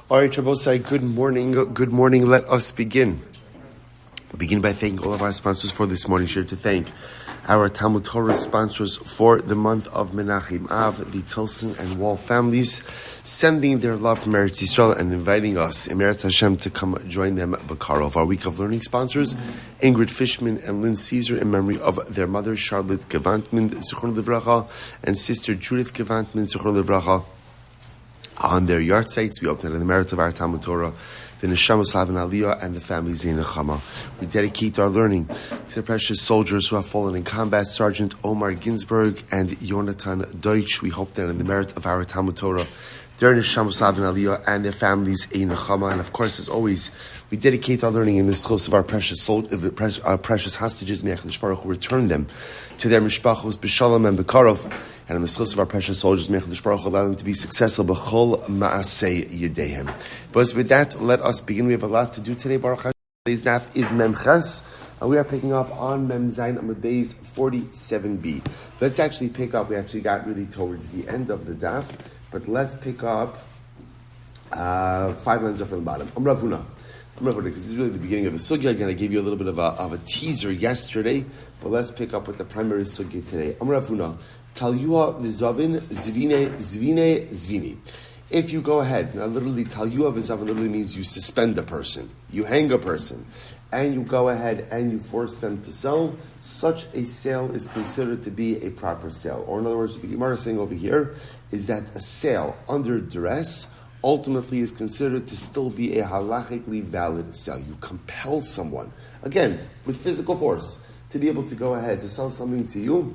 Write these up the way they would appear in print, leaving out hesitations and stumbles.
All right, Rabbosai, good morning. Good morning. Let us begin. Begin by thanking all of our sponsors for this morning. Sure to thank our Talmud Torah sponsors for the month of Menachim Av, the Tilson and Wohl families, sending their love from Eretz YIsrael and inviting us, Eretz Hashem, to come join them Bakarov. Our week of learning sponsors, Ingrid, Fishman, and Lynn Caesar, in memory of their mother, Charlotte Gevantman, Zichron Livracha, and sister Judith Gantman, Zichron Livracha. On their yahrzeits, we open in the merit of our Talmud Torah, the Neshama Slav and Aliyah, and the family Zayin Chama. We dedicate our learning to the precious soldiers who have fallen in combat, Sergeant Omar Ginsberg and Yonatan Deutsch. We hope that in the merit of our Talmud Torah, their Neshama Slav and Aliyah, and their families Zayin Chama. And of course, as always, we dedicate our learning in the schos of our precious hostages. May HaKadosh Baruch Hu return them to their mishpachos b'shalom and b'karov. And in the schos of our precious soldiers, may HaKadosh Baruch Hu allow them to be successful b'chol ma'asei yedehem. But with that, let us begin. We have a lot to do today. Baruch Hashem. Today's daf is Memches, and we are picking up on Mem Zayin Amud Beis 47b. Let's actually pick up. We actually got really towards the end of the daf, but let's pick up 5 lines up from the bottom. Rav Huna, because this is really the beginning of the sugya. Again, I gave you a little bit of a teaser yesterday, but let's pick up with the primary sugya today. Rav Huna, Talyua v'zavin zvini. If you go ahead, now literally Talyua v'zavin literally means you suspend a person, you hang a person, and you go ahead and you force them to sell, such a sale is considered to be a proper sale. Or in other words, what the Gemara is saying over here is that a sale under duress ultimately is considered to still be a halachically valid sale. You compel someone, again, with physical force, to be able to go ahead to sell something to you,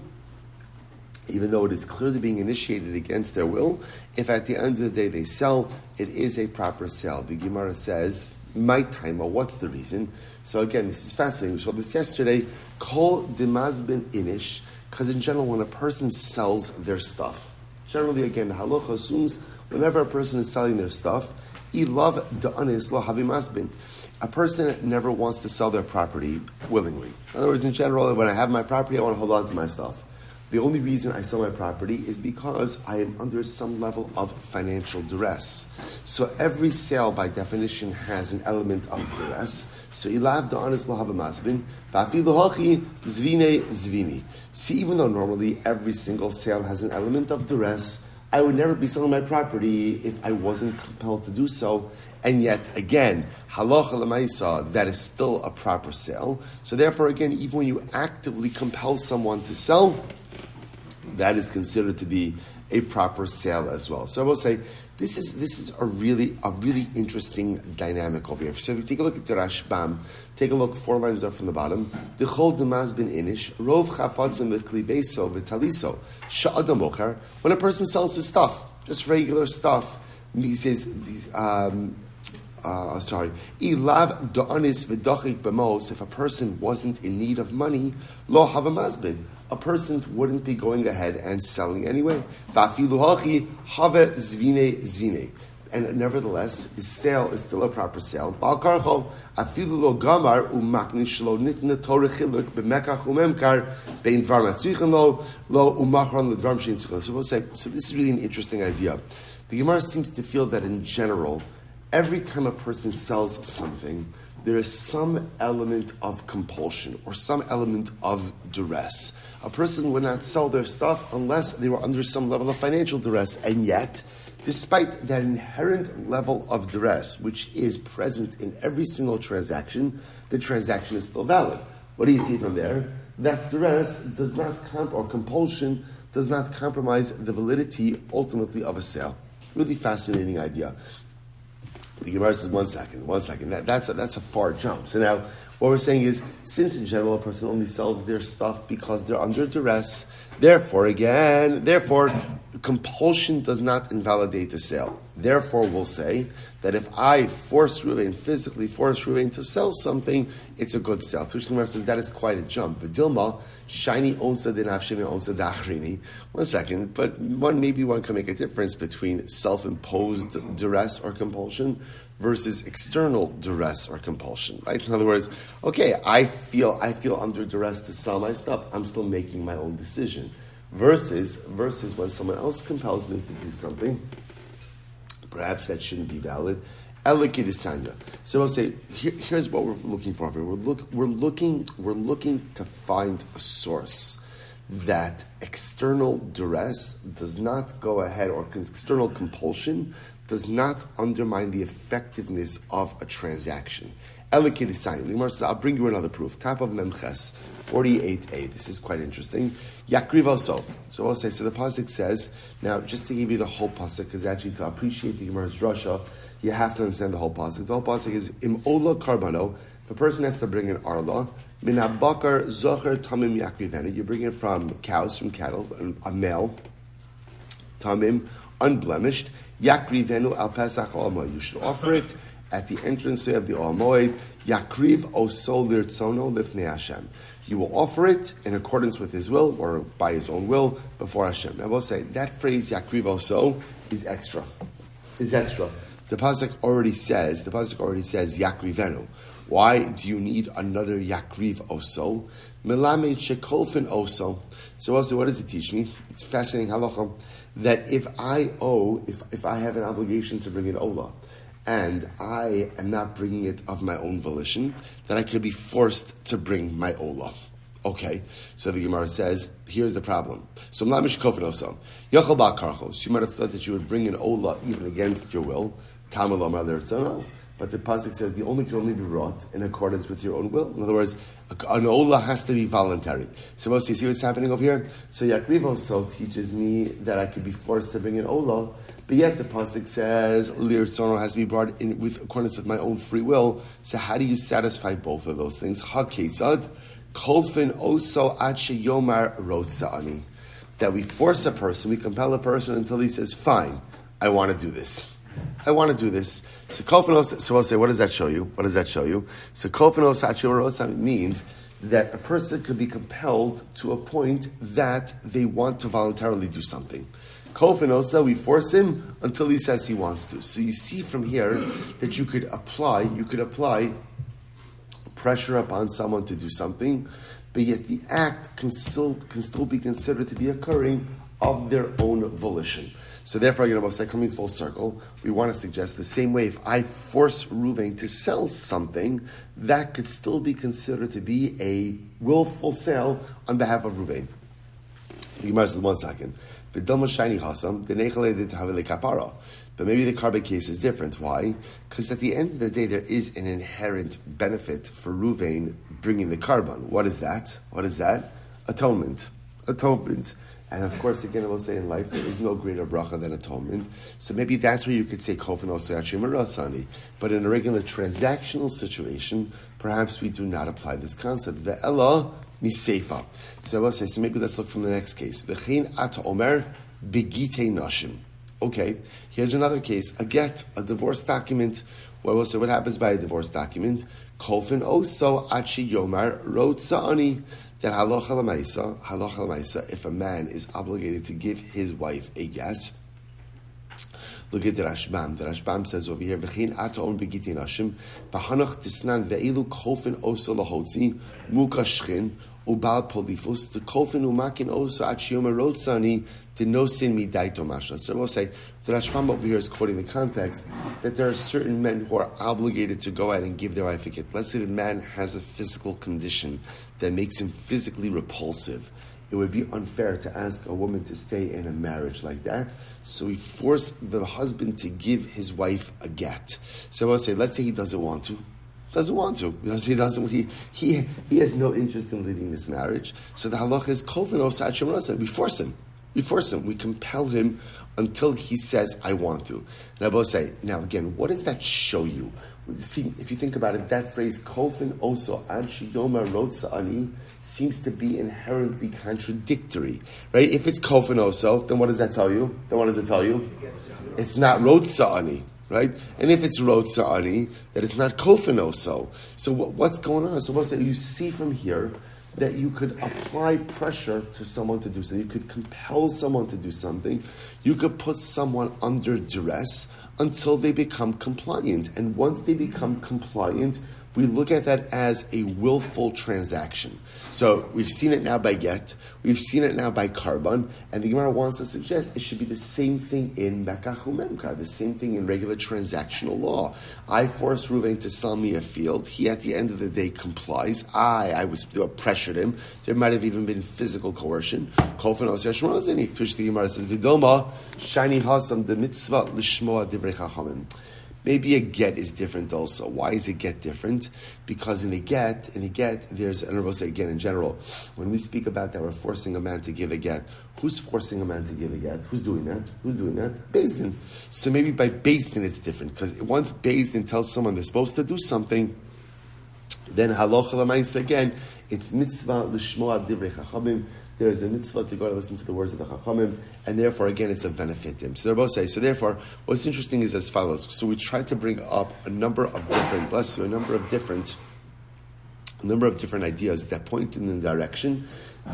even though it is clearly being initiated against their will. If at the end of the day they sell, it is a proper sale. The Gemara says, my timer, what's the reason? So again, this is fascinating. We saw this yesterday. Kol demazbin inish, because in general, when a person sells their stuff, generally, again, the halacha assumes whenever a person is selling their stuff, ilav da'anis lo havimazbin. A person never wants to sell their property willingly. In other words, in general, when I have my property, I want to hold on to my stuff. The only reason I sell my property is because I am under some level of financial duress. So every sale, by definition, has an element of duress. So ilav da'anis lo havimazbin, va'afilu hachi zvine zvini. See, even though normally every single sale has an element of duress, I would never be selling my property if I wasn't compelled to do so. And yet, again, halacha l'maisa, that is still a proper sale. So therefore, again, even when you actively compel someone to sell, that is considered to be a proper sale as well. So I will say, this is a really interesting dynamic over here. So if you take a look at the Rashbam, take a look 4 lines up from the bottom. Dechol demaz bin inish, rov chafatzim v'klibeso v'taliso, sha'adam bocher. When a person sells his stuff, just regular stuff, he says, ilav da'anis v'dachik b'mos, if a person wasn't in need of money, lo havamazbin, a person wouldn't be going ahead and selling anyway. Va'afilu hachi have zvine. And nevertheless, his sale is still a proper sale. Ba'al karcho, afilu lo gamar u'maknish lo nitna torah chiluk b'mekach u'memkar bein dvar matzrichen lo u'machron l'dvar m'shein tzrichen. So we'll say, so this is really an interesting idea. The Gemara seems to feel that in general, every time a person sells something, there is some element of compulsion or some element of duress. A person would not sell their stuff unless they were under some level of financial duress. And yet, despite that inherent level of duress, which is present in every single transaction, the transaction is still valid. What do you see from there? That duress does not compulsion does not compromise the validity ultimately of a sale. Really fascinating idea. The Gemara says, one second. That's a far jump. So now, what we're saying is, since in general a person only sells their stuff because they're under duress, therefore, compulsion does not invalidate the sale. Therefore, we'll say that if I physically force Ruvain to sell something, it's a good sale. Tushimar says that is quite a jump. Vidilma, shiny onsa dinafshimi onsa dachrini. 1 second, but maybe one can make a difference between self-imposed duress or compulsion versus external duress or compulsion, right? In other words, okay, I feel under duress to sell my stuff. I'm still making my own decision. Versus when someone else compels me to do something, perhaps that shouldn't be valid. Elikidisanya. So I'll say, here's what we're looking for. We're looking to find a source that external duress does not go ahead, or external compulsion does not undermine the effectiveness of a transaction. Elikidisanya. I'll bring you another proof. Top of Memches 48a. This is quite interesting. Yakriv oso. So I'll say, so the pasuk says, now just to give you the whole pasuk, because actually to appreciate the Gemara's drasha, you have to understand the whole pasuk. The whole pasuk is im ola karbano. If a person has to bring an arla, min habakar zocher tamim yakrivenu. You bring it from cows, from cattle, a male tamim, unblemished. Yakrivenu al pesach alma. You should offer it at the entrance of the Almoed. Yakriv oso lirtzono lifnei Hashem. You will offer it in accordance with His will, or by His own will, before Hashem. Now, I will say that phrase Yakriv oso is extra. The pasuk already says Yakrivenu. Why do you need another Yakriv oso? Melamed shekolfen oso. So also, what does it teach me? It's fascinating halacha that if I have an obligation to bring an olah, and I am not bringing it of my own volition, that I could be forced to bring my olah. Okay, so the Gemara says, here's the problem. So you might have thought that you would bring an olah even against your will, but the pasuk says the only can only be brought in accordance with your own will. In other words, an olah has to be voluntary. So see what's happening over here? So Yakriv also teaches me that I could be forced to bring an olah, but yet the pasuk says Lir Tzono has to be brought in with accordance with my own free will. So how do you satisfy both of those things? Ha Ketzad Kolfin Oso Ad Sheyomar Rotza Ani. That we force a person, we compel a person until he says, "Fine, I want to do this. I want to do this." So Kolfin Oso. So I'll say, what does that show you? So Kolfin Oso Ad Sheyomar Rotza Ani means that a person could be compelled to a point that they want to voluntarily do something. Kolfinosa, we force him until he says he wants to. So you see from here that you could apply pressure upon someone to do something, but yet the act can still be considered to be occurring of their own volition. So therefore, coming full circle, we want to suggest the same way. If I force Reuven to sell something, that could still be considered to be a willful sale on behalf of Reuven. One second. But maybe the carbon case is different. Why? Because at the end of the day, there is an inherent benefit for Reuven bringing the carbon. What is that? Atonement. And of course, again, I will say in life, there is no greater bracha than atonement. So maybe that's where you could say Kofen Oso Yachim Rasani. But in a regular transactional situation, perhaps we do not apply this concept. Ve'ela miseifa. So I will say, so maybe let's look from the next case. V'chein ata omer begitei nashim. Okay, here's another case. A get, a divorce document. Well, we'll say what happens by a divorce document. Kofen Oso Achi Yomar Rotza Ani. That halacha l'maisa, if a man is obligated to give his wife a get, look at the Rashbam. The Rashbam says over here, "V'chein ata on begitin hashim, b'hanach tisnan ve'ilu kolfen oso lahotzi muka shchin ubal polifus the kolfen umakin oso achiyom erotzani to no sin midaito mashna." So we'll say the Rashbam over here is quoting the context that there are certain men who are obligated to go out and give their wife a get. Let's say the man has a physical condition that makes him physically repulsive. It would be unfair to ask a woman to stay in a marriage like that. So we force the husband to give his wife a get. So I'll say, let's say he doesn't want to. Because he has no interest in leaving this marriage. So the halacha is kolfen osa ad shem rasa. We force him. We compel him until he says, "I want to." And I will say, now again, what does that show you? See, if you think about it, that phrase "kolfen oso ad sheyomar rotza ani" seems to be inherently contradictory, right? If it's kolfen oso, then what does that tell you? It's not rotza ani, right? And if it's rotza ani, then it's not kolfen oso. So what's going on? So you see from here that you could apply pressure to someone to do something. You could compel someone to do something. You could put someone under duress until they become compliant. And once they become compliant, we look at that as a willful transaction. So we've seen it now by get, we've seen it now by carbon, and the Gemara wants to suggest it should be the same thing in Mekach Umemkar, the same thing in regular transactional law. I forced Reuven to sell me a field. He, at the end of the day, complies. I pressured him. There might have even been physical coercion. Kolfen Os Yashmozini. Tush the Gemara says, Vidoma, Shani Hasam, the mitzvah, Lishmoa Divrei Chachamim. Maybe a get is different also. Why is a get different? Because in a get, there's, and I will say again in general, when we speak about that we're forcing a man to give a get, who's forcing a man to give a get? Who's doing that? Beis Din. So maybe by Beis Din it's different, because once Beis Din tells someone they're supposed to do something, then halacha l'maisa again, it's mitzvah l'shmoa divrei chachamim. There is a mitzvah to go to listen to the words of the Chachamim, and therefore, again, it's a benefit to him. So they're both saying. So therefore, what's interesting is as follows. So we try to bring up a number of different ideas that point in the direction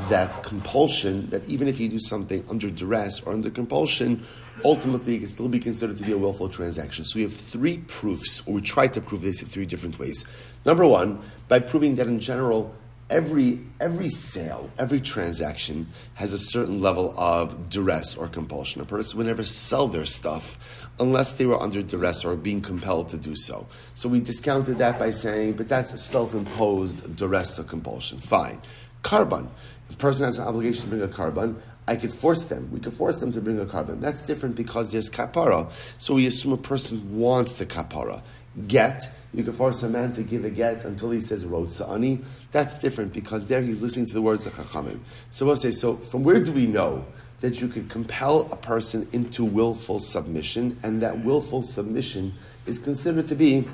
that compulsion, that even if you do something under duress or under compulsion, ultimately it can still be considered to be a willful transaction. So we have three proofs, or we try to prove this in three different ways. Number one, by proving that in general, every sale, every transaction has a certain level of duress or compulsion. A person would never sell their stuff unless they were under duress or being compelled to do so. So we discounted that by saying, but that's a self-imposed duress or compulsion. Fine. Carbon. If a person has an obligation to bring a carbon, we could force them to bring a carbon. That's different because there's kapara. So we assume a person wants the kapara. Get, you can force a man to give a get until he says rotza ani. That's different because there he's listening to the words of Chachamim. So we'll say, so from where do we know that you could compel a person into willful submission, and that willful submission is considered to be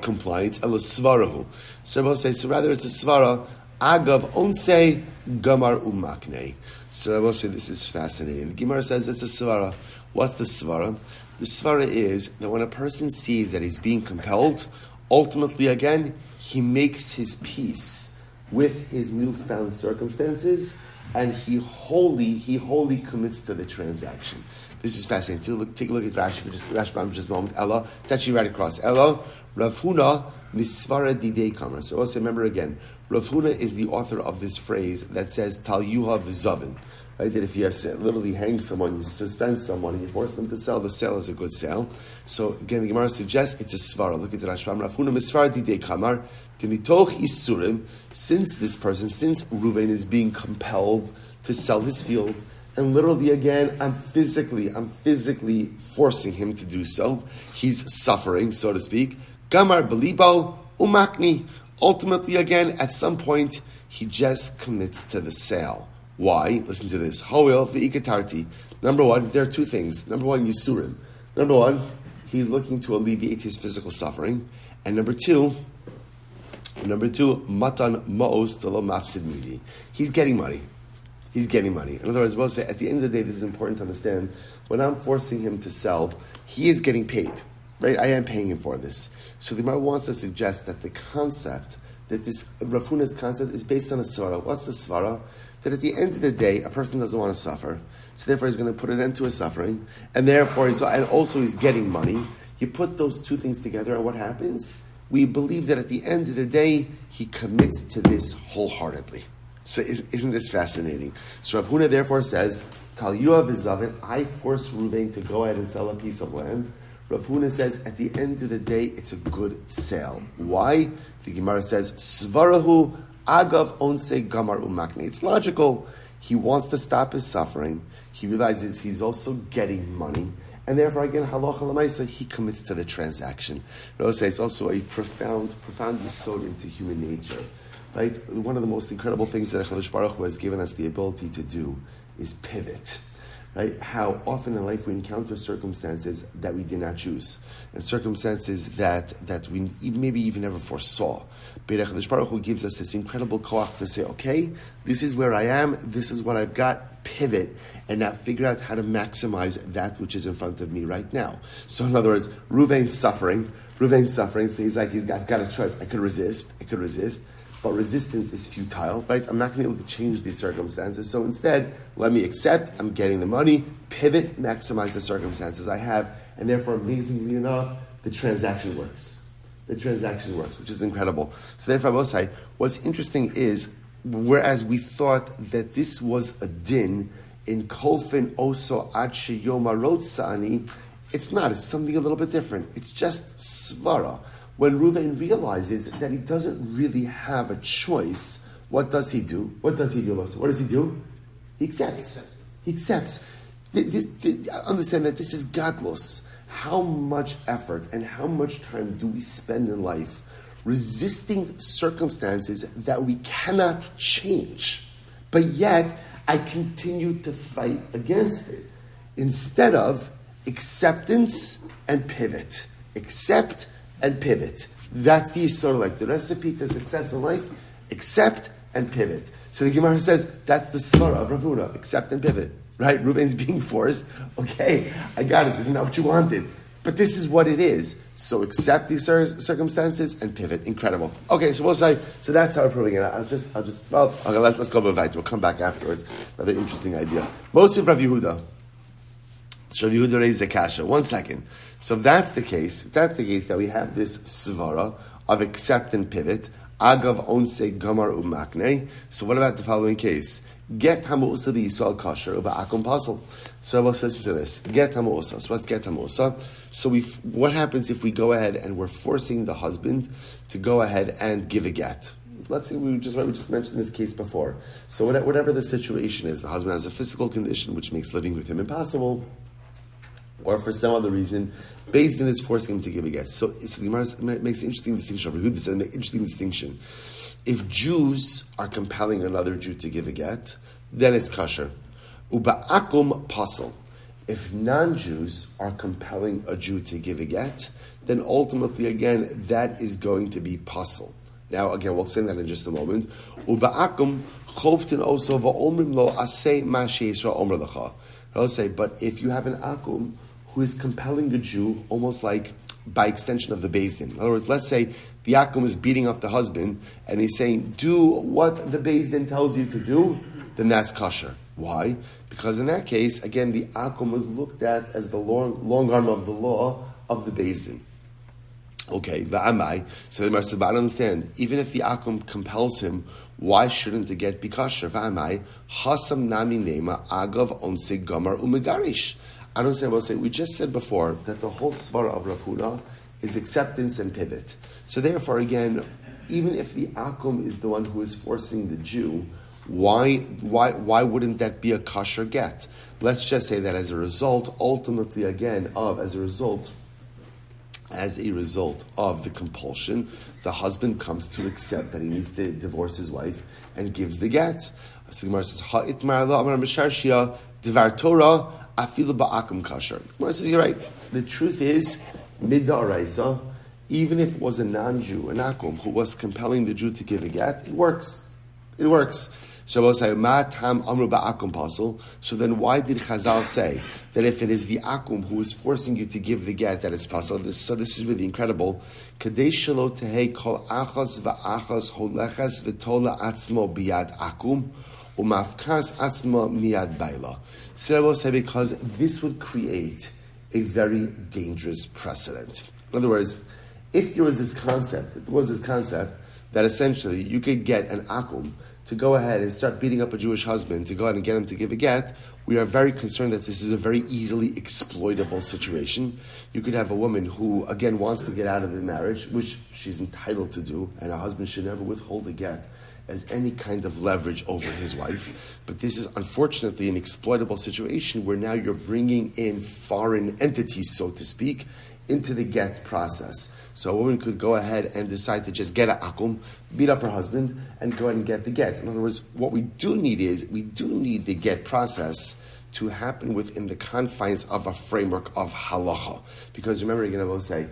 compliance, ela svarahu. So we'll say, so rather it's a svara, agav onse gamar umakne. So we'll say this is fascinating. The Gemara says it's a svara. What's the svara? The svara is that when a person sees that he's being compelled, ultimately, again, he makes his peace with his newfound circumstances, and he wholly commits to the transaction. This is fascinating. Take a look at Rashi for just a moment. Ella, it's actually right across. Ella, Rav Huna misvara didei kamar. So also remember again, Rav Huna is the author of this phrase that says Tal Yuha v'zavin. Right, that if you literally hang someone, you suspend someone, and you force them to sell, the sale is a good sale. So again, the Gemara suggests it's a svara. Look at the Rashbam. Rafuna misvara didei kamar timitoch isurim. Since Reuven is being compelled to sell his field, and literally again, I'm physically forcing him to do so. He's suffering, so to speak. Gamar belibo umakni. Ultimately, again, at some point, he just commits to the sale. Why? Listen to this. Hoil v'ikatarti. Number one, there are two things. Number one, Yisurim. Number one, he's looking to alleviate his physical suffering. And number two, matan ma'os telo mafsid midi. He's getting money. In other words, we'll say, at the end of the day, this is important to understand. When I'm forcing him to sell, he is getting paid. Right? I am paying him for this. So the Gemara wants to suggest that the concept, that this Rav Huna's concept is based on a svara. What's the svara? That at the end of the day, a person doesn't want to suffer, so therefore he's going to put an end to his suffering, and therefore he's getting money. You put those two things together, and what happens? We believe that at the end of the day, he commits to this wholeheartedly. So isn't this fascinating? So Rav Huna therefore says, Tal Yuav v'zavin, I force Reuven to go ahead and sell a piece of land. Rav Huna says, at the end of the day, it's a good sale. Why? The Gemara says, Svarahu agav onse gamar umakne. It's logical. He wants to stop his suffering. He realizes he's also getting money. And therefore, again, halacha l'maisa, he commits to the transaction. It's also a profound yesod into human nature. Right? One of the most incredible things that HaKadosh Baruch Hu has given us the ability to do is pivot. Right? How often in life we encounter circumstances that we did not choose, and circumstances that we maybe even never foresaw. But HaKadosh Baruch Hu gives us this incredible koach to say, okay, this is where I am, this is what I've got, pivot, and now figure out how to maximize that which is in front of me right now. So in other words, Reuven's suffering, so he's like, I've got a choice, I could resist, but resistance is futile, right? I'm not going to be able to change these circumstances, so instead, let me accept, I'm getting the money, pivot, maximize the circumstances I have, and therefore, amazingly enough, the transaction works. the transaction works, which is incredible. So therefore, I will say, what's interesting is, whereas we thought that this was a din in kolfin oso ad sheyoma rotsani, it's not. It's something a little bit different. It's just svara. When Reuven realizes that he doesn't really have a choice, what does he do? What does he do, Lisa? What does he do? He accepts. He accepts. Understand that this is godless. How much effort and how much time do we spend in life resisting circumstances that we cannot change, but yet I continue to fight against it, instead of acceptance and pivot. Accept and pivot. That's the the recipe to success in life. Accept and pivot. So the Gemara says that's the svara of Rav Huna. Accept and pivot. Right? Reuven's being forced. Okay, I got it. Isn't that what you wanted? But this is what it is. So accept these circumstances and pivot. Incredible. Okay, so we'll say, so that's how we're proving it. Let's go Bava. We'll come back afterwards. Another interesting idea. Most of Rav Yehuda. So Rav Yehuda raised the kasha. 1 second. So if that's the case that we have this svara of accept and pivot, agav onse gamar umakne. So what about the following case? Get hamu'usa v'yisrael kasher uba'akum pasel. So let's listen to this. Get hamu'usa. So what's get hamu'usa? So what happens if we go ahead and we're forcing the husband to go ahead and give a get? Let's say we just mentioned this case before. So whatever the situation is, the husband has a physical condition which makes living with him impossible, or for some other reason, Beis Din is forcing him to give a get. So the Gemara makes an interesting distinction. This is an interesting distinction. If Jews are compelling another Jew to give a get, then it's kosher. Uba'akum pasel. If non-Jews are compelling a Jew to give a get, then ultimately, again, that is going to be pasel. Now, again, we'll explain that in just a moment. Uba'akum choftin oso va'omrim lo aseh ma she'Yisrael omer lecha. I'll say, but if you have an akum who is compelling a Jew, almost like by extension of the Beis Din. In other words, let's say the akum is beating up the husband, and he's saying, do what the Beis Din tells you to do, then that's kosher. Why? Because in that case, again, the akum was looked at as the long arm of the law of the Beis Din. Okay, va'amai. So the Gemara said, but I don't understand. Even if the akum compels him, why shouldn't the get be kosher? Va'amai hasam nami nema agav onse gamar umegarish. I don't say. We'll say. We just said before that the whole svara of Rav Huna is acceptance and pivot. So therefore, again, even if the akum is the one who is forcing the Jew, why wouldn't that be a kosher get? Let's just say that as a result, ultimately, again, as a result of the compulsion, the husband comes to accept that he needs to divorce his wife and gives the get. So the Gemara says, "Ha'itmar la amar misharshia divar Torah afilu ba'akum kasher." The Gemara says, "You're right. The truth is, mid'araisa, even if it was a non-Jew, an akum, who was compelling the Jew to give a get, it works. It works." So we'll say, "Ma tam amru ba'akum pasel." So then, why did Chazal say that if it is the akum who is forcing you to give the get, that it's pasel? So this is really incredible. Kadei shelo tehei kol achas va'achas holechas v'tola atzmo biyad akum umafkas atzmo miyad baila. So we'll say because this would create a very dangerous precedent. In other words, if there was this concept that essentially you could get an akum to go ahead and start beating up a Jewish husband, to go ahead and get him to give a get, we are very concerned that this is a very easily exploitable situation. You could have a woman who, again, wants to get out of the marriage, which she's entitled to do, and her husband should never withhold a get as any kind of leverage over his wife. But this is unfortunately an exploitable situation where now you're bringing in foreign entities, so to speak, into the get process. So a woman could go ahead and decide to just get an akum, beat up her husband, and go ahead and get the get. In other words, what we do need the get process to happen within the confines of a framework of halacha. Because remember, again, I will say,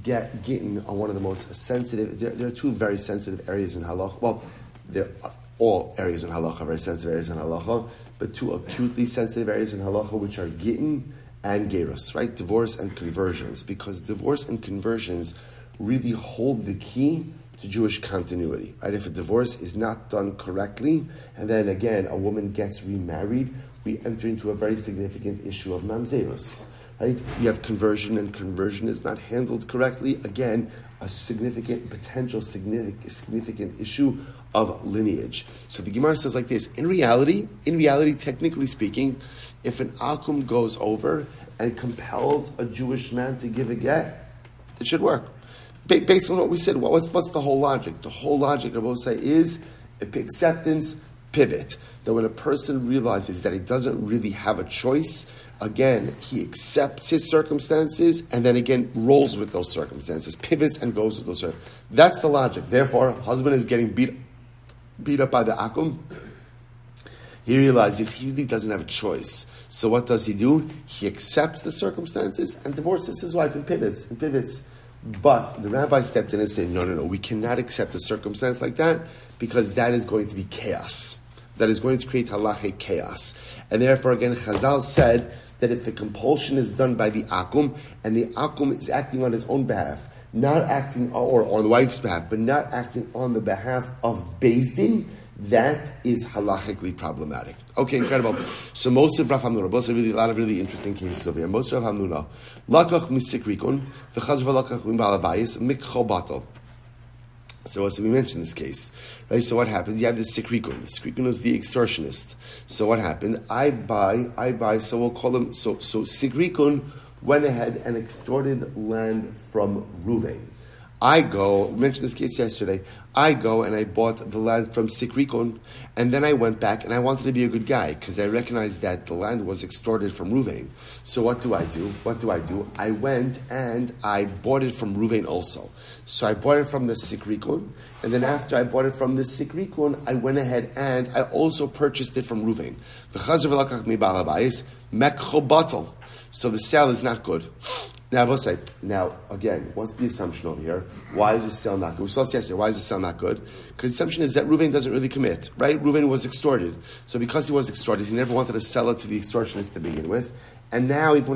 getting are one of the most sensitive. There are two very sensitive areas in halacha. Well, all areas in halacha are very sensitive areas in halacha, but two acutely sensitive areas in halacha, which are gittin and gerus, right? Divorce and conversions, because divorce and conversions really hold the key to Jewish continuity, right? If a divorce is not done correctly, and then again a woman gets remarried, we enter into a very significant issue of mamzerus, right? You have conversion, and conversion is not handled correctly. Again, a significant issue of lineage. So the Gemara says like this: in reality, technically speaking, if an akum goes over and compels a Jewish man to give a get, it should work. Based on what we said, what's the whole logic? The whole logic of Osai is acceptance, pivot. That when a person realizes that he doesn't really have a choice, again, he accepts his circumstances and then again rolls with those circumstances, pivots and goes with those circumstances. That's the logic. Therefore, husband is getting beat up by the akum. He realizes he really doesn't have a choice. So what does he do? He accepts the circumstances and divorces his wife and pivots. But the rabbi stepped in and said, no, we cannot accept a circumstance like that because that is going to be chaos. That is going to create halachic chaos. And therefore, again, Chazal said that if the compulsion is done by the akum, and the akum is acting on his own behalf, not acting, or on the wife's behalf, but not acting on the behalf of Beis Din, that is halachically problematic. Okay, incredible. So most of Rav Hamnuna, a lot of really interesting cases over here. Most of Rav Hamnuna, lakach misikrikun, v'chaz v'lakach m'balabayis, mikcho batal. So we mentioned this case, right? So what happens? You have the sikrikun. The sikrikun is the extortionist. So what happened? I buy. So we'll call him. So sikrikun went ahead and extorted land from Ruvain. We mentioned this case yesterday. I go and I bought the land from Sikrikon, and then I went back and I wanted to be a good guy because I recognized that the land was extorted from Ruvain. So what do I do? I went and I bought it from Ruvain also. So I bought it from the Sikrikon, and then after I bought it from the Sikrikon, I went ahead and I also purchased it from Ruvain. So the sale is not good. Now, again, what's the assumption over here? Why is the sale not good? We saw this yesterday. Why is the sale not good? Because the assumption is that Ruvain doesn't really commit, right? Ruvain was extorted. So because he was extorted, he never wanted to sell it to the extortionist to begin with. And now, even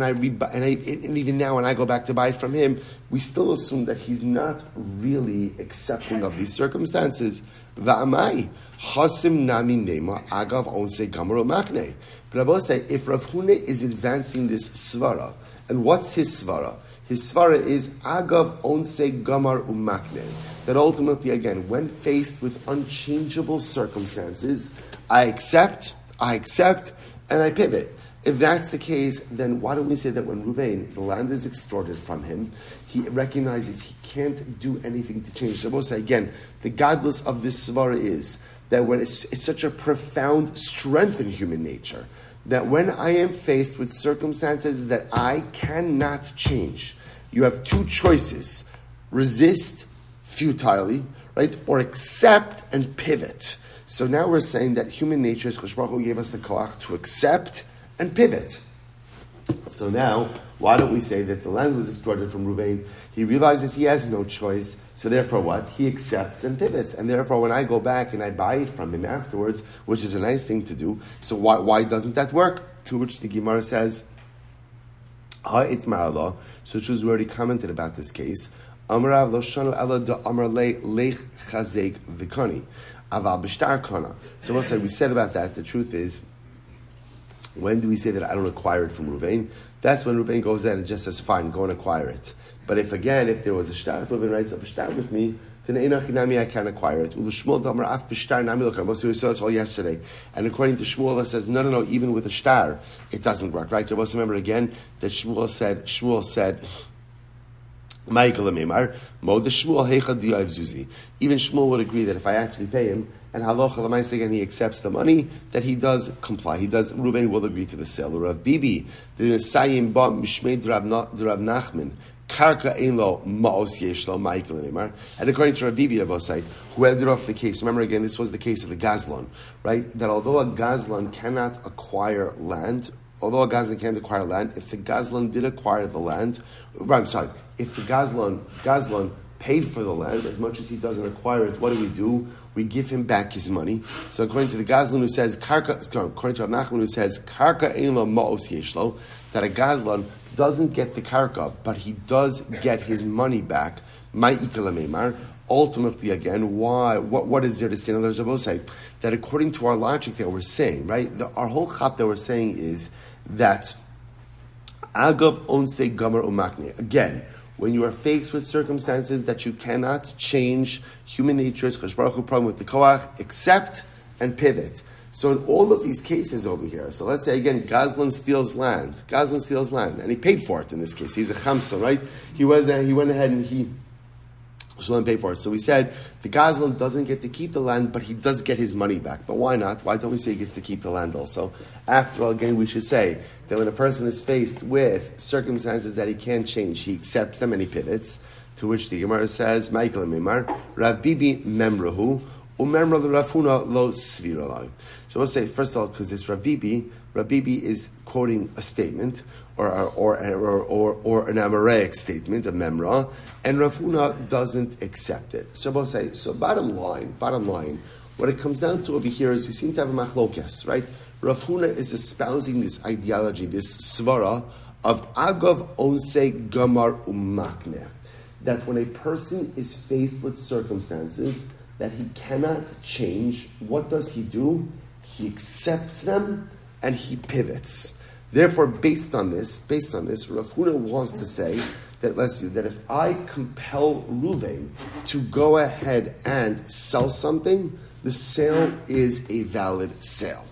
now when I go back to buy it from him, we still assume that he's not really accepting of these circumstances. Va'amai, hasim nami nema, agav onse gamaro makne. But I will say, if Rav Huna is advancing this svara, and what's his svara? His svara is agav onse gamar umakne. That ultimately, again, when faced with unchangeable circumstances, I accept, and I pivot. If that's the case, then why don't we say that when Ruvain, the land is extorted from him, he recognizes he can't do anything to change. So we'll say again, the godless of this svara is that when it's such a profound strength in human nature, that when I am faced with circumstances that I cannot change, you have two choices: resist futilely, right, or accept and pivot. So now we're saying that human nature, Chosh Baruch Hu gave us the koach to accept and pivot. So now, why don't we say that the land was extorted from Ruvain? He realizes he has no choice, so therefore what? He accepts and pivots. And therefore when I go back and I buy it from him afterwards, which is a nice thing to do, so why doesn't that work? To which the Gemara says, Ha'it ma'ala, so we already commented about this case, Amarav lo shanu ela da amar lech chazek vikani, aval b'shtar kana. So we'll say, we said about that, the truth is, when do we say that I don't acquire it from Ruvain? That's when Ruvain goes in and just says, fine, go and acquire it. But if there was a shtar, if Ruvain writes up a shtar with me, then I can't acquire it. We saw this all yesterday. And according to Shmuel, it says, no, even with a shtar, it doesn't work, right? Remember again that Shmuel said, even Shmuel would agree that if I actually pay him, and halacha l'maisa again, he accepts the money, that he does comply. Ruvain will agree to the sale. Rav Bibi, the Nesayim ba mishmei Rav Nachman, karka ein lo ma'os yesh lo ma'ikal ne'emar. And according to Rav Bibi, who ended off the case, remember again, this was the case of the Gazlan, right? That although a Gazlan cannot acquire land, if the Gazlan did acquire the land, if the Gazlan paid for the land as much as he doesn't acquire it, what do? We give him back his money. So according to the Gazlan who says according to Rav Nachman who says karka ein lo ma'os yeshlo, that a Gazlan doesn't get the karka, but he does get his money back. Ma'ikal meimar. Ultimately, again, why? What is there to say? In other words, I will say that according to our logic that we're saying, right? Our whole chap that we're saying is that agav onse gamar umakne. Again, when you are faced with circumstances that you cannot change, human nature is Chash Baruch Hu problem with the koach, accept and pivot. So in all of these cases over here, so let's say again, Gazlan steals land, and he paid for it in this case. He's a chamsa, right? He went ahead and he paid for it. So we said the Gazlan doesn't get to keep the land, but he does get his money back. But why not? Why don't we say he gets to keep the land also? After all, again, we should say that when a person is faced with circumstances that he can't change, he accepts them and he pivots. To which the Gemara says, Michael Mimar, Rabbi Memrahu, Umemra Rafuna lo Sviralai. So we'll say, first of all, because it's Rabbi is quoting a statement or an Amoraic statement, a memra, and Rav Huna doesn't accept it. So we'll say, so bottom line, what it comes down to over here is we seem to have a machlokes, right? Rav Huna is espousing this ideology, this svara of agav onse gamar umakne, that when a person is faced with circumstances that he cannot change, what does he do? He accepts them and he pivots. Therefore, based on this, Rav Huna wants to say that if I compel Ruvain to go ahead and sell something, the sale is a valid sale.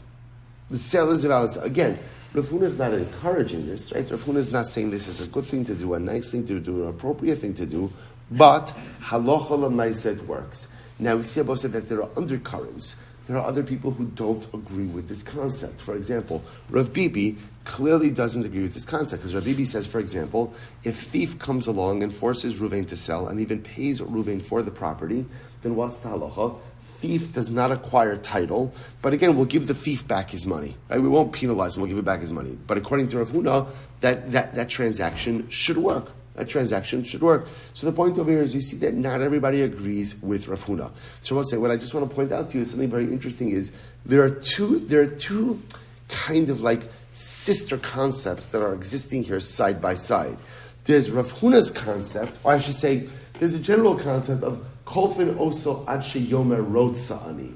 The sale is a valid sale. Again, Rav Huna is not encouraging this, right? Rav Huna is not saying this is a good thing to do, a nice thing to do, an appropriate thing to do, but halacha l'maaseh it works. Now we see above said that there are undercurrents. There are other people who don't agree with this concept. For example, Rav Bibi clearly doesn't agree with this concept because Rav Bibi says, for example, if thief comes along and forces Ruvain to sell and even pays Ruvain for the property, then what's the halacha? Thief does not acquire title, but again, we'll give the thief back his money. Right? We won't penalize him, we'll give him back his money. But according to Rav Huna, that transaction should work. That transaction should work. So the point over here is you see that not everybody agrees with Rav Huna. So I'll say what I just want to point out to you is something very interesting is there are two kind of like sister concepts that are existing here side by side. There's Rav Huna's concept, or I should say, there's a general concept of kolfin oso ad sheyomer rotza ani.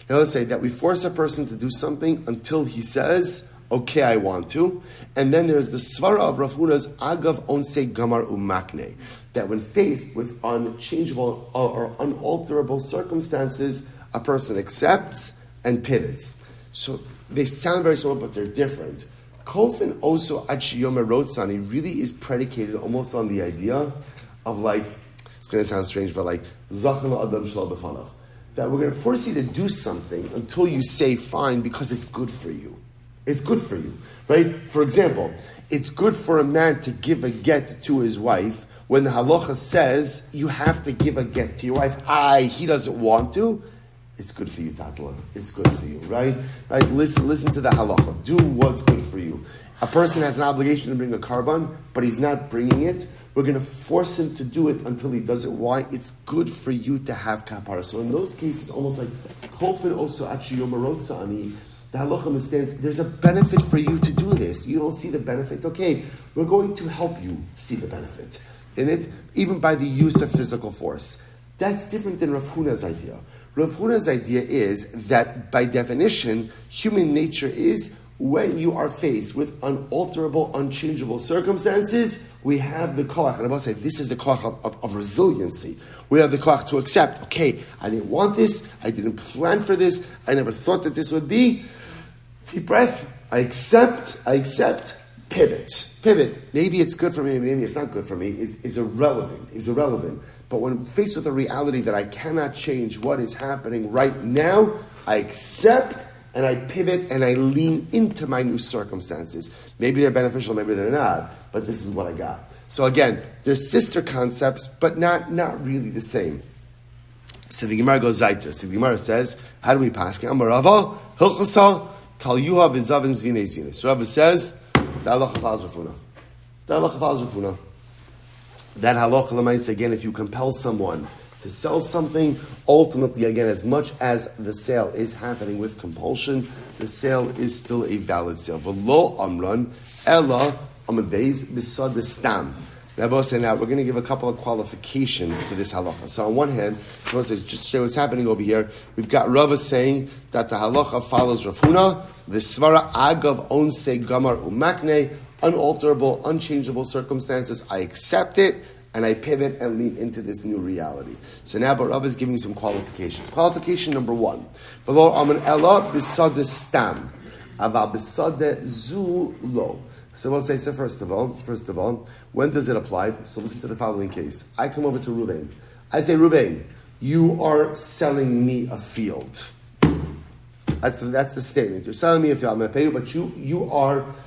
Now let's say that we force a person to do something until he says, okay, I want to. And then there's the svara of Rav Huna's agav onse gamar umakne, that when faced with unchangeable or unalterable circumstances, a person accepts and pivots. So they sound very similar, but they're different. Kolfin oso ad sheyomer rotzani really is predicated almost on the idea of like, it's going to sound strange, but like zachan adam shel b'fanav, that we're going to force you to do something until you say fine because it's good for you. It's good for you, right? For example, it's good for a man to give a get to his wife when the halacha says you have to give a get to your wife. He doesn't want to. It's good for you, Tatla. It's good for you, right? Right? Listen to the halacha. Do what's good for you. A person has an obligation to bring a carbon, but he's not bringing it. We're going to force him to do it until he does it. Why? It's good for you to have kapara. So in those cases, almost like kolfin also actually yomarotza ani. The halacha understands there's a benefit for you to do this. You don't see the benefit. Okay, we're going to help you see the benefit in it, even by the use of physical force. That's different than Rav Huna's idea. Rav Huna's idea is that by definition, human nature is when you are faced with unalterable, unchangeable circumstances, we have the koach. And I must say, this is the koach of resiliency. We have the koach to accept, okay, I didn't want this, I didn't plan for this, I never thought that this would be. Deep breath, I accept, pivot. Maybe it's good for me, maybe it's not good for me, is irrelevant. But when faced with the reality that I cannot change what is happening right now, I accept and I pivot and I lean into my new circumstances. Maybe they're beneficial, maybe they're not, but this is what I got. So again, they're sister concepts, but not really the same. So the Gemara goes zaita. So the Gemara says, how do we pass? Amarava, hilchasa, tal yuha v'zavin zvine zvine. So Rava says, the halacha follows Rafuna. That halacha l'maisa, again, if you compel someone to sell something, ultimately, again, as much as the sale is happening with compulsion, the sale is still a valid sale. V'lo amran ella amadeis b'sad stam. Now, we're going to give a couple of qualifications to this halacha. So on one hand, says, just show what's happening over here. We've got Rava saying that the halacha follows Rav Huna, the svara agav onse gamar umakne, unalterable, unchangeable circumstances. I accept it, and I pivot and lean into this new reality. So now Barav is giving some qualifications. Qualification number 1. V'lo amen ela b'sadeh stam, aval b'sadeh zu lo. So we'll say, so first of all, when does it apply? So listen to the following case. I come over to Ruvain. I say, Ruvain, you are selling me a field. That's the statement. You're selling me a field. I'm going to pay you, but you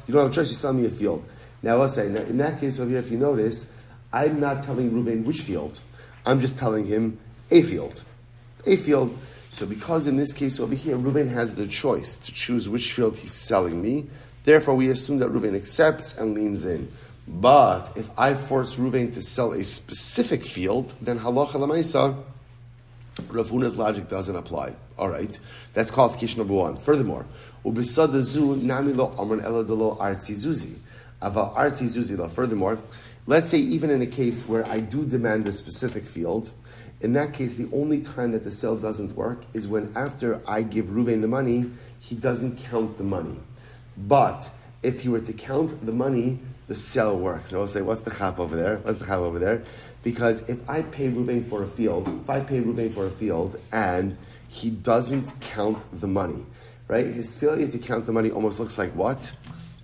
don't have a choice. You're selling me a field. Now I'll say, in that case over here, if you notice, I'm not telling Ruvain which field. I'm just telling him a field. A field. So because in this case over here, Ruvain has the choice to choose which field he's selling me. Therefore, we assume that Ruvain accepts and leans in. But if I force Ruvain to sell a specific field, then halacha l'maisa, Rav Huna's logic doesn't apply. All right, that's qualification number 1. Furthermore, ubisada zu nami lo amran ela delo artzi zuzi, ava artzi zuzi lo. Furthermore, let's say even in a case where I do demand a specific field, in that case, the only time that the sale doesn't work is when after I give Ruvain the money, he doesn't count the money. But if he were to count the money, the sale works. And I'll say, what's the chap over there? Because if I pay Ruvain for a field, and he doesn't count the money, right? His failure to count the money almost looks like what?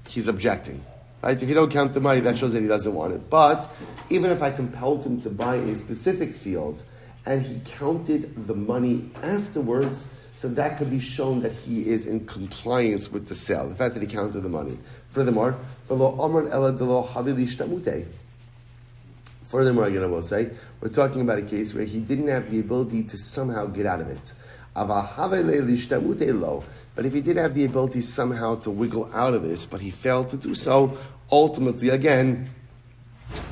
He's objecting, right? If you don't count the money, that shows that he doesn't want it. But even if I compelled him to buy a specific field, and he counted the money afterwards, so that could be shown that he is in compliance with the sale, the fact that he counted the money. Furthermore, again, I will say, we're talking about a case where he didn't have the ability to somehow get out of it. But if he did have the ability somehow to wiggle out of this, but he failed to do so, ultimately, again,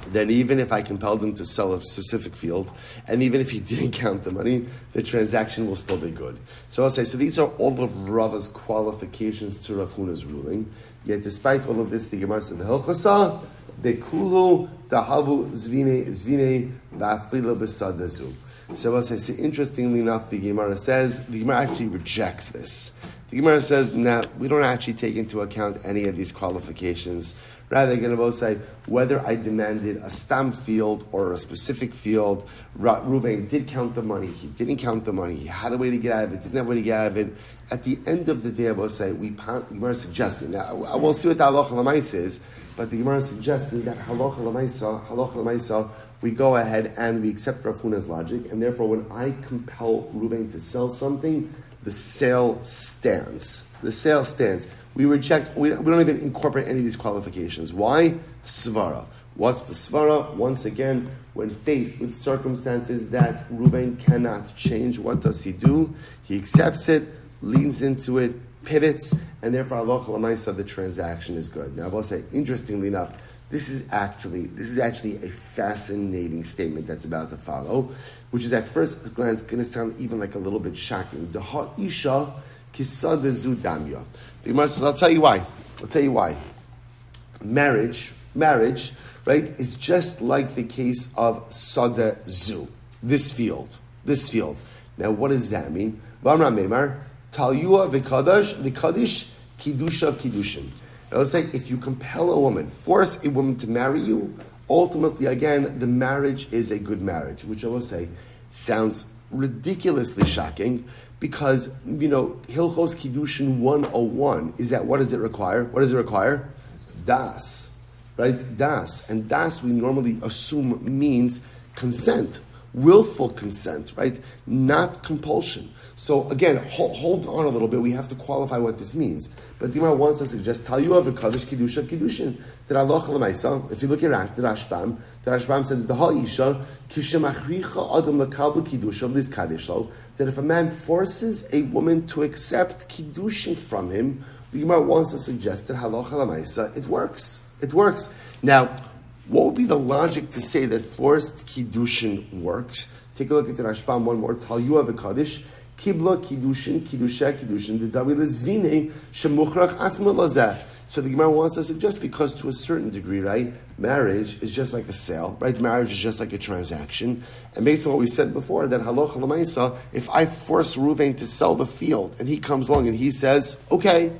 then even if I compelled him to sell a specific field, and even if he didn't count the money, the transaction will still be good. So I'll say, so these are all of Rava's qualifications to Rav Huna's ruling. Yet despite all of this, the Gemara said, V'hilchasa, Bekulu, Tahavu, Zvine, V'afila B'sadazu. So I'll say, so interestingly enough, the Gemara actually rejects this. The Gemara says, no, we don't actually take into account any of these qualifications. Rather, they're going to both say, whether I demanded a stam field or a specific field, Ruvain did count the money, he didn't count the money, he had a way to get out of it, didn't have a way to get out of it. At the end of the day, I will say, the Gemara is suggesting, now I will see what the halacha l'maisa is, but the Gemara is suggesting that halacha l'maisa, we go ahead and we accept Rav Huna's logic, and therefore when I compel Ruvain to sell something, the sale stands. The sale stands. We reject, we don't even incorporate any of these qualifications. Why? Svara. What's the svara? Once again, when faced with circumstances that Ruvain cannot change, what does he do? He accepts it, leans into it, pivots, and therefore halacha l'maisa, the transaction is good. Now I will say, interestingly enough, this is actually a fascinating statement that's about to follow, which is at first glance going to sound even like a little bit shocking. The ha'isha kisadezu damya. The Gemara says, I'll tell you why. Marriage, right, is just like the case of sadezu, this field. Now, what does that mean? V'amra meimar, talyua v'kadish kidusha of kiddushin. I would say, if you compel a woman, force a woman to marry you, ultimately, again, the marriage is a good marriage, which I will say sounds ridiculously shocking, because, Hilchos Kiddushin 101 is that, what does it require? Das, right? Das. And das we normally assume means consent, willful consent, right? Not compulsion. So again, hold on a little bit. We have to qualify what this means. But the Gemara wants to suggest, Talyuah v'kadosh kiddusha kiddushin. If you look at the Rashbam says, the ha'isha kishemachricha adam l'kabel kiddusha l'izkadishlo, that if a man forces a woman to accept kiddushin from him, the Gemara wants to suggest that halacha l'maisa, it works. It works. Now, what would be the logic to say that forced kiddushin works? Take a look at the Rashbam one more. Talyuah v'kadosh Kibla kiddushin, kiddushin, the davi lezvine shemuchrach atzma lazeh. So the Gemara wants to suggest, because to a certain degree, right, marriage is just like a sale, right? Marriage is just like a transaction. And based on what we said before, that halacha l'maisa, if I force Ruvain to sell the field, and he comes along and he says, okay,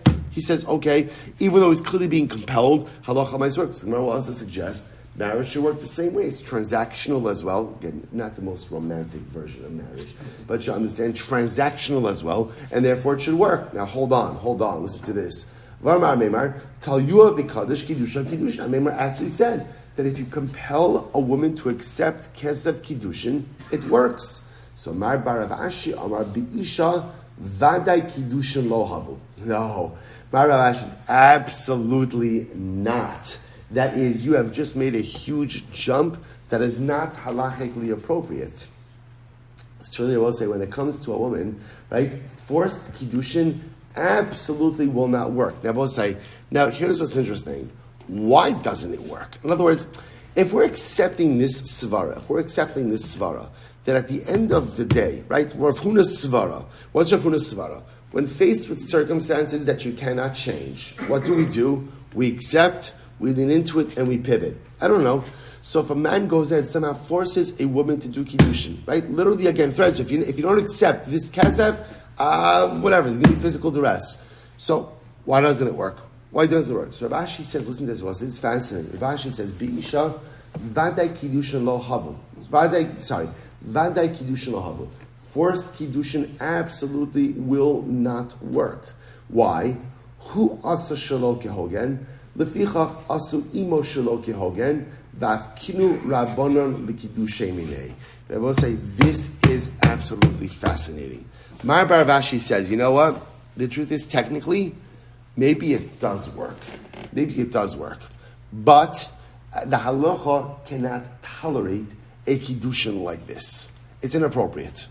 even though he's clearly being compelled, halacha l'maisa works. The Gemara wants to suggest Marriage should work the same way. It's transactional as well. Again, not the most romantic version of marriage, but you understand, transactional as well, and therefore it should work. Now hold on, listen to this. Varmar Meimar, Talyua v'kadosh kiddusha kiddushin. Meimar actually said that if you compel a woman to accept kesef kiddushin, it works. So Mar Barav Ashi Amar Biisha Vaday Kiddushin Lo Havu. No, Mar Barav Ashi is absolutely not. That is, you have just made a huge jump that is not halachically appropriate. Certainly, I will say, when it comes to a woman, right, forced kiddushin absolutely will not work. Now, I will say, now here's what's interesting. Why doesn't it work? In other words, if we're accepting this svara, that at the end of the day, right, Rav Huna's svara. What's Rav Huna's svara? When faced with circumstances that you cannot change, what do? We accept, we lean into it, and we pivot. I don't know. So if a man goes there and somehow forces a woman to do kiddushin, right? Literally, again, threats. If you don't accept this kesef, whatever, there's going to be physical duress. So why doesn't it work? Why doesn't it work? So Rav Ashi says, listen to this. This is fascinating. Rav Ashi says, Bi'isha vaday kiddushin lo havu. Vaday kiddushin lo havu. Forced kiddushin absolutely will not work. Why? Hu asa shelo kehogen, lefichach asu imo shelo kehogen, v'afkinu rabbanon l'kiddushay minei. I will say, this is absolutely fascinating. Mar Bar Vashi says, you know what? The truth is, technically, maybe it does work. But the halacha cannot tolerate a kiddushin like this. It's inappropriate.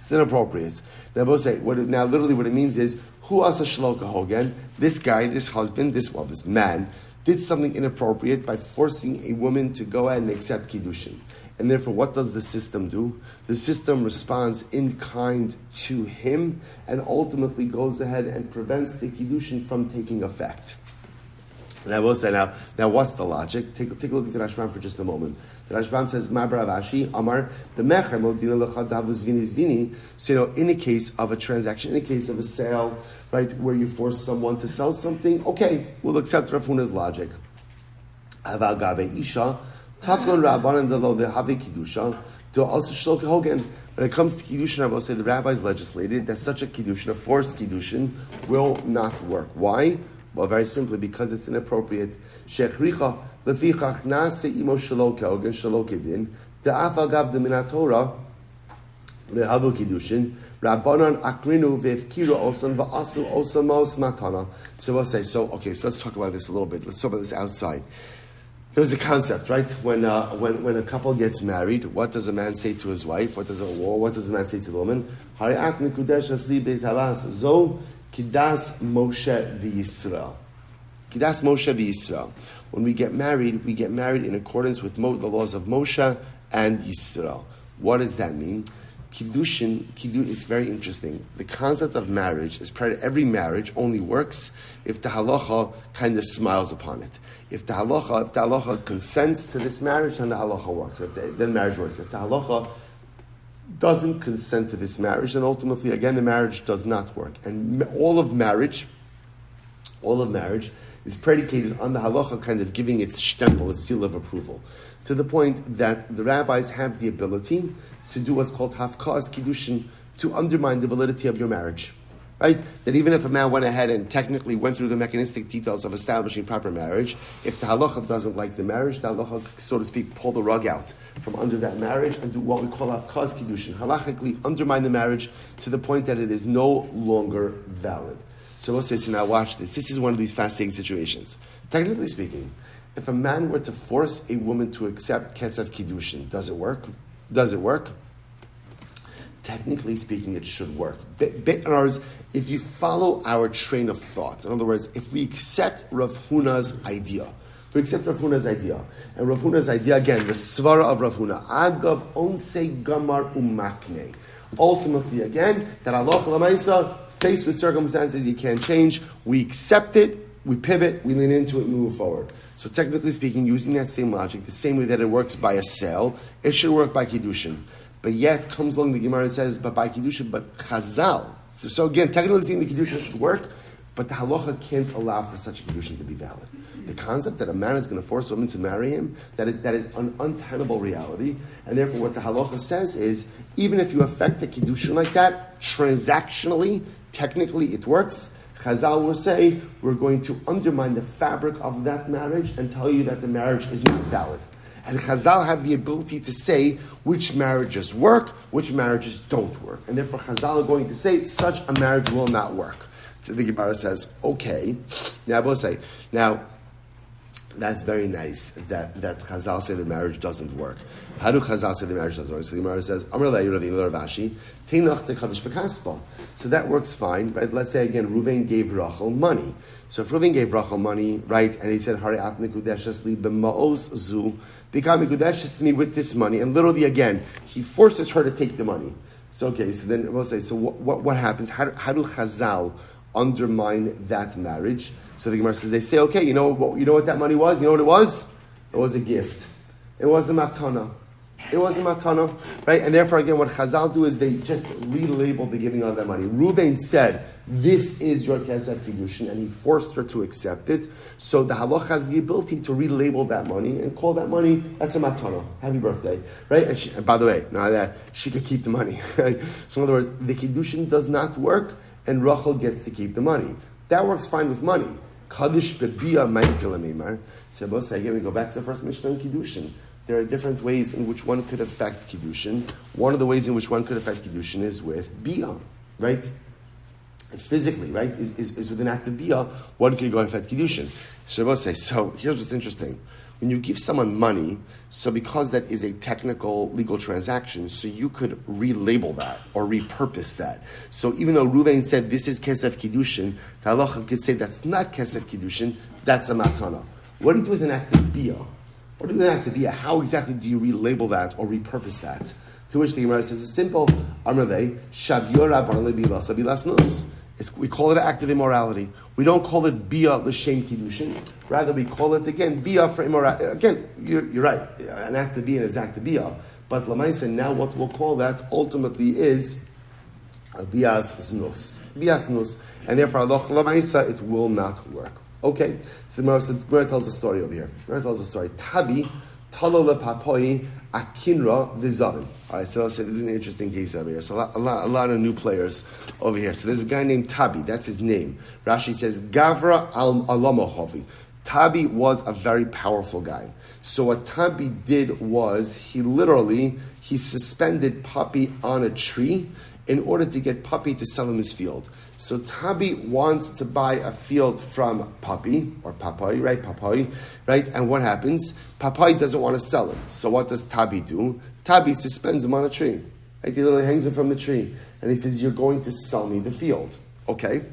Now, literally what it means is, Hu asa shelo kehogen, this guy, this husband, this man, did something inappropriate by forcing a woman to go ahead and accept kiddushin. And therefore, what does the system do? The system responds in kind to him and ultimately goes ahead and prevents the kiddushin from taking effect. And I will say now what's the logic? Take a look at the Rashbam for just a moment. The Rashbam says, Ma'bar Avashi, Amar, the Mecher, Modina Lechadav Zvini Zvini. So, in a case of a transaction, in a case of a sale, right, where you force someone to sell something, okay, we'll accept Rav Huna's logic. Aval Gabe Isha, Takon Rabbanan Delo Vehavi Kiddusha, to also Shlo Kehogen. When it comes to kiddushin, I will say the rabbis legislated that such a kiddushin, a forced kiddushin, will not work. Why? Well, very simply, because it's inappropriate. Shechricha lefichach nase imo shelo kehogen shelo kedin de'af agav deminat Torah lehavu kiddushin rabbanan akrinu ve'efkiru osan va'asu osamos matana. So we'll say, so let's talk about this a little bit. Let's talk about this outside. There's a concept, right? When a couple gets married, what does a man say to his wife? What does the man say to the woman? Hari'at mikudesh asli beit havas zo kidas Moshe v'Yisrael. Kidas Moshe v'Yisrael. When we get married in accordance with the laws of Moshe and Yisrael. What does that mean? Kiddushin, it's very interesting. The concept of marriage, as part of every marriage, only works if the halacha kind of smiles upon it. If the halacha consents to this marriage, then the halacha works. Then marriage works. If the halacha doesn't consent to this marriage, then ultimately, again, the marriage does not work. And all of marriage is predicated on the halacha kind of giving its stempel, its seal of approval, to the point that the rabbis have the ability to do what's called hafka'as kiddushin, to undermine the validity of your marriage. Right? That even if a man went ahead and technically went through the mechanistic details of establishing proper marriage, if the halacha doesn't like the marriage, the halacha, so to speak, pull the rug out from under that marriage and do what we call hafka'as kiddushin, halachically undermine the marriage to the point that it is no longer valid. So let's say, so now watch this. This is one of these fascinating situations. Technically speaking, if a man were to force a woman to accept kesef kiddushin, does it work? Technically speaking, it should work. In other words, if you follow our train of thought, in other words, if we accept Rav Huna's idea, and Rav Huna's idea, again, the svara of Rav Huna, agav onse gamar umakne. Ultimately, again, that Allah l'maisa, faced with circumstances you can't change, we accept it, we pivot, we lean into it, and move forward. So technically speaking, using that same logic, the same way that it works by a sale, it should work by kiddushin. But yet comes along the Gemara and says, but by kiddushin, but chazal. So again, technically speaking, the kiddushin should work, But the halacha can't allow for such a kedushin to be valid. The concept that a man is going to force a woman to marry him, that is an untenable reality. And therefore what the halacha says is, even if you affect a kedushin like that, transactionally, technically it works. Chazal will say, we're going to undermine the fabric of that marriage and tell you that the marriage is not valid. And Chazal have the ability to say which marriages work, which marriages don't work. And therefore Chazal are going to say, such a marriage will not work. So the Gemara says, okay. Now I will say, that's very nice that Chazal say the marriage doesn't work. How do Chazal say the marriage doesn't work? So the Gemara says, so that works fine, right? Let's say again, Reuven gave Rachel money. So if Reuven gave Rachel money, right, and he said, Hari'at mikudeshes li b'ma'oz zu, become mikudeshes to me with this money, and literally again, he forces her to take the money. So okay, so then we'll say, so what happens? How do Chazal undermine that marriage? So the Gemara says, they say, okay, you know what that money was? You know what it was? It was a gift. It was a matana. It was a matana, right? And therefore, again, what Chazal do is they just relabel the giving of that money. Reuven said, this is your kesef kiddushin, and he forced her to accept it. So the halach has the ability to relabel that money and call that money, that's a matana. Happy birthday, right? And by the way, now that she could keep the money, right? So in other words, the kiddushin does not work, and Rachel gets to keep the money. That works fine with money. Kaddish bebiya ma'ikil amimar. So both say, again, we go back to the first Mishnah in kiddushin. There are different ways in which one could affect kiddushin. One of the ways in which one could affect kiddushin is with biyah, right? Physically, right, is with an act of biyah, one could go and affect kiddushin. So say, so here's what's interesting. When you give someone money, so because that is a technical legal transaction, so you could relabel that or repurpose that. So even though Reuven said this is kesef kiddushin, the halacha could say that's not kesef kiddushin, that's a matana. What do you do with an act of biyah? What do you do with an act of biyah? How exactly do you relabel that or repurpose that? To which the Gemara says, it's simple. Amrei shavyora barle bilasa bilasnus. We call it an act of immorality. We don't call it biyah l'shem kiddushin. Rather, we call it, again, biyah for immorality. Again, you're right. An act of biyah is an act of biyah. But l'maisa, now what we'll call that ultimately is biyah's znus. Biyah's znus. And therefore, l'maisa, it will not work. Okay? So the Gemara tells a story over here. The Gemara tells a story. Tabi, talo lepapoi, akinra v'zavin. All right, so I'll say this is an interesting case over here. So a lot of new players over here. So there's a guy named Tabi. That's his name. Rashi says, Gavra al-Alamochovi. Tabi was a very powerful guy. So what Tabi did was, he suspended Papi on a tree in order to get Papi to sell him his field. So Tabi wants to buy a field from Papi, or Papai, right? Papai, right? And what happens? Papai doesn't want to sell him. So what does Tabi do? Tabi suspends him on a tree. Right? He literally hangs him from the tree. And he says, you're going to sell me the field. Okay?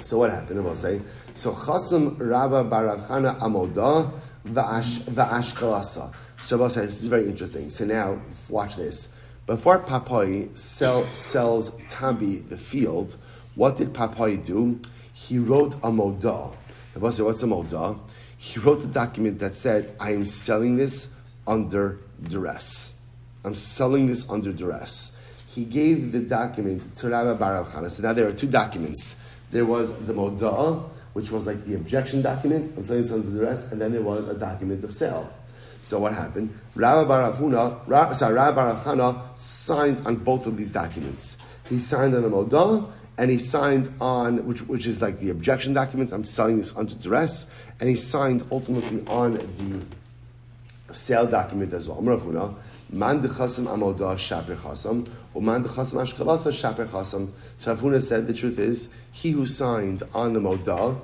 So what happened? We'll say, so Chasam Rabba Baravchana Amoda V'ashkalasa. So we'll say, this is very interesting. So now, watch this. Before Papai sells Tabi the field, what did Papai do? He wrote a moda. We'll say, what's a moda? He wrote a document that said, I am selling this under duress. I'm selling this under duress. He gave the document to Rabbi Baravchana. So now there are two documents. There was the moda, which was like the objection document, I'm selling this under duress, and then there was a document of sale. So what happened? Rabbi Baravchana signed on both of these documents. He signed on the moda, and he signed on, which is like the objection document, I'm selling this under duress, and he signed ultimately on the sale document as well. Amravuna, man dechasam amoda shaper chasam, or man dechasam ashkalasa shaper chasam. So Ravuna said the truth is, he who signed on the moda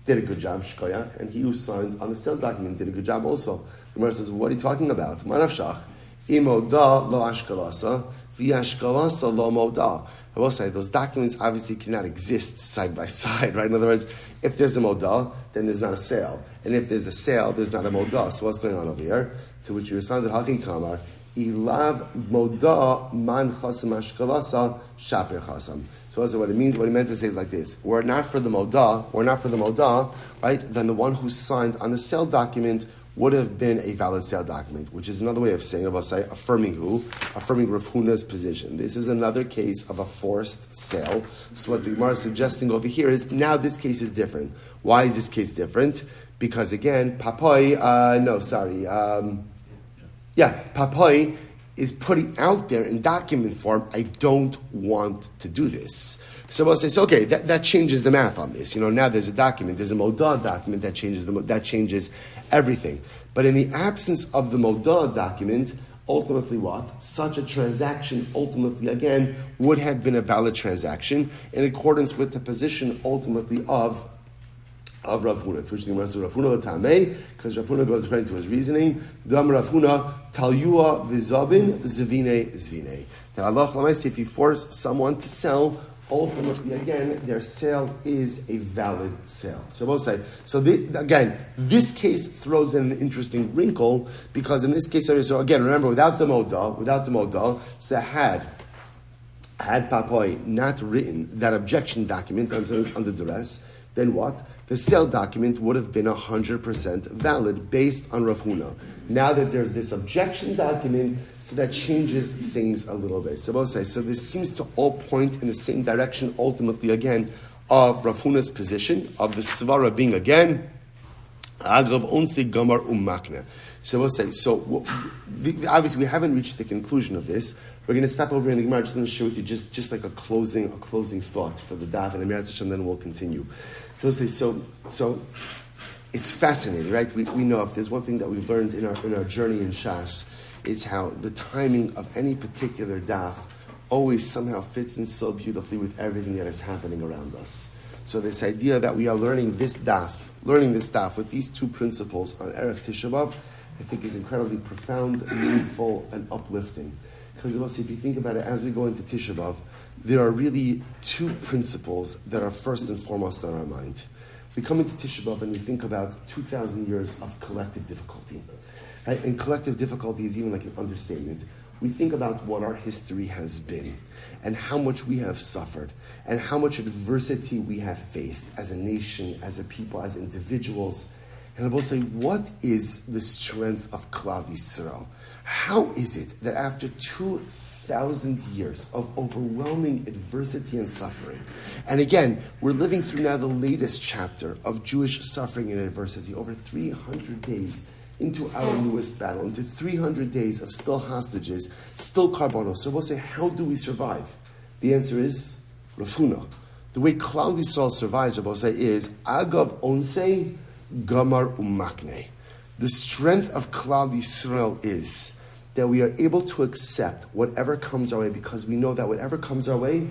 did a good job, shkoya, and he who signed on the sale document did a good job also. The Gemara says, what are you talking about? Manavshach, imoda lo ashkalasa, v'ashkalasa lo moda. I will say, those documents obviously cannot exist side by side, right? In other words, if there's a moda, then there's not a sale. And if there's a sale, there's not a moda. So what's going on over here? To which you responded, Haki Kamar, Ilav moda man chasam ashkalasa shaper chasam. So also what it means, what he meant to say is like this. We're not for the moda, right? Then the one who signed on the sale document would have been a valid sale document, which is another way of saying, affirming who? Affirming Rav Huna's position. This is another case of a forced sale. So what the Gemara is suggesting over here is, now this case is different. Why is this case different? Because again, Papai is putting out there in document form, I don't want to do this. So we'll say, okay, that changes the math on this. Now there's a document, there's a Modah document that changes everything. But in the absence of the Modah document, ultimately what? Such a transaction ultimately, again, would have been a valid transaction in accordance with the position ultimately of Rav Huna, to which the Gemara says Rav Huna l'tamei, because Rav Huna goes according to his reasoning. Dam Rav Huna talyua v'zabin zvine. That Allah l'maisi, if you force someone to sell, ultimately again their sale is a valid sale. So we'll say. So this case throws in an interesting wrinkle, because in this case, so again, remember, without the modah, so had Papai not written that objection document under duress, then what? The sale document would have been 100% valid based on Rav Huna. Now that there's this objection document, so that changes things a little bit. So we'll say, so this seems to all point in the same direction, ultimately again, of Rav Huna's position, of the Svara being again, Agav Onsi Gamar Makne. So we'll say, obviously we haven't reached the conclusion of this. We're going to stop over in the Gemara, just going to share with you just like a closing thought for the daf, and then we'll continue. So it's fascinating, right? We know if there's one thing that we've learned in our journey in Shas, is how the timing of any particular daf always somehow fits in so beautifully with everything that is happening around us. So this idea that we are learning this daf with these two principles on Erev Tisha B'Av, I think is incredibly profound, meaningful, and uplifting. Because if you think about it, as we go into Tisha B'Av, there are really two principles that are first and foremost on our mind. We come into Tisha B'Av and we think about 2,000 years of collective difficulty. Right? And collective difficulty is even like an understatement. We think about what our history has been and how much we have suffered and how much adversity we have faced as a nation, as a people, as individuals. And I will say, what is the strength of Klal Yisrael? How is it that after 2,000 years of overwhelming adversity and suffering, and again, we're living through now the latest chapter of Jewish suffering and adversity, over 300 days into our newest battle, into 300 days of still hostages, still karbonos. So we'll say, how do we survive? The answer is Rav Huna. The way Klal Yisrael survives, we'll say, is Agav Onsei Gamar Umakne. The strength of Klal Yisrael is that we are able to accept whatever comes our way, because we know that whatever comes our way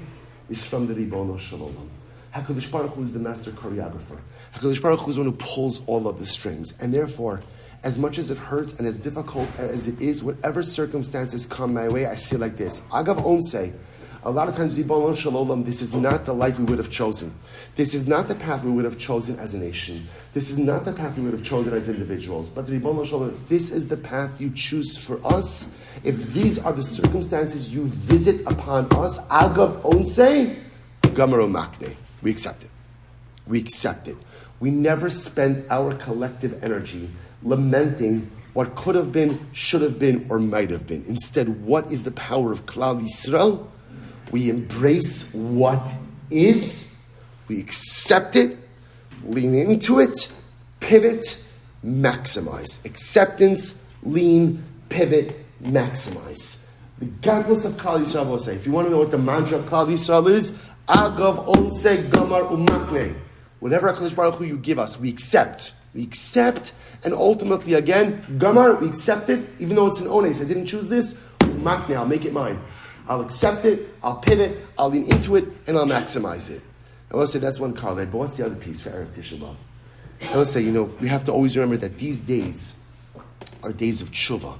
is from the Ribono Shel Olam. HaKadosh Baruch Hu is the master choreographer. HaKadosh Baruch Hu is the one who pulls all of the strings. And therefore, as much as it hurts and as difficult as it is, whatever circumstances come my way, I see it like this. Agav Onsei. A lot of times, Ribono Shel Olam, this is not the life we would have chosen. This is not the path we would have chosen as a nation. This is not the path we would have chosen as individuals. But Ribono Shel Olam, this is the path you choose for us. If these are the circumstances you visit upon us, Agav Onsei, Gamaro Makne. We accept it. We accept it. We never spend our collective energy lamenting what could have been, should have been, or might have been. Instead, what is the power of Klal Yisrael? We embrace what is, we accept it, lean into it, pivot, maximize. Acceptance, lean, pivot, maximize. The godless of Klal Yisrael will say, if you want to know what the mantra of Klal Yisrael is, Agav Onsei Gamar Umakne. Whatever HaKadosh Baruch Hu you give us, we accept. We accept, and ultimately again, Gamar, we accept it, even though it's an ones. I didn't choose this, Umakne, I'll make it mine. I'll accept it, I'll pivot, I'll lean into it, and I'll maximize it. I want to say that's one card, but what's the other piece for Erev Tisha B'Av? I want to say, we have to always remember that these days are days of tshuva,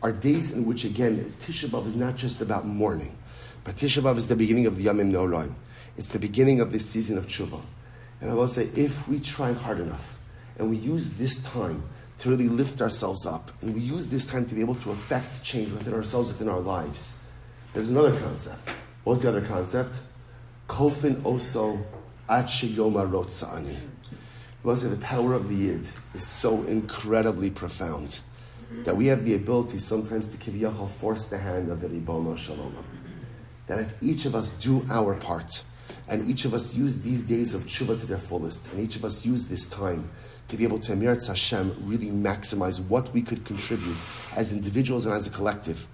are days in which, again, Tisha B'Av is not just about mourning, but Tisha B'Av is the beginning of the Yamim Noraim. It's the beginning of this season of tshuva. And I want to say, if we try hard enough, and we use this time to really lift ourselves up, and we use this time to be able to affect change within ourselves, within our lives, there's another concept. What's the other concept? Kofin oso ad sheyoma rotzani. The power of the Yid is so incredibly profound that we have the ability sometimes to kiviyachal force the hand of the Ribono Shalom. That if each of us do our part, and each of us use these days of tshuva to their fullest, and each of us use this time to be able to Eretz Hashem really maximize what we could contribute as individuals and as a collective,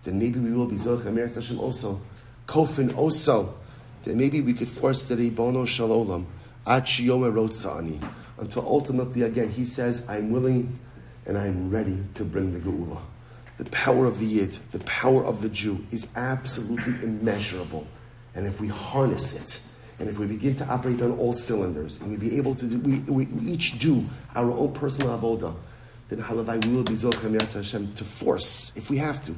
then maybe we will be Zoch Eretz Hashem also, Kofin also, then maybe we could force the Ribono Shalom until ultimately, again, he says, I'm willing and I'm ready to bring the Geula. The power of the Yid, the power of the Jew is absolutely immeasurable. And if we harness it, and if we begin to operate on all cylinders, and we be able to do, we each do our own personal avoda, then halavai we will be Zochem Yatz Hashem to force, if we have to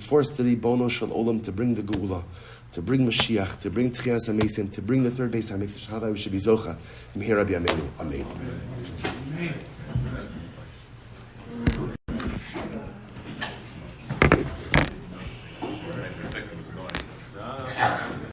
force the Ribono Shel Olam to bring the Geula, to bring Mashiach, to bring Tchias HaMesim, to bring the third base HaMikdash. Halavai we should be Zocha. Mihir Rabbi Amenu. Amen.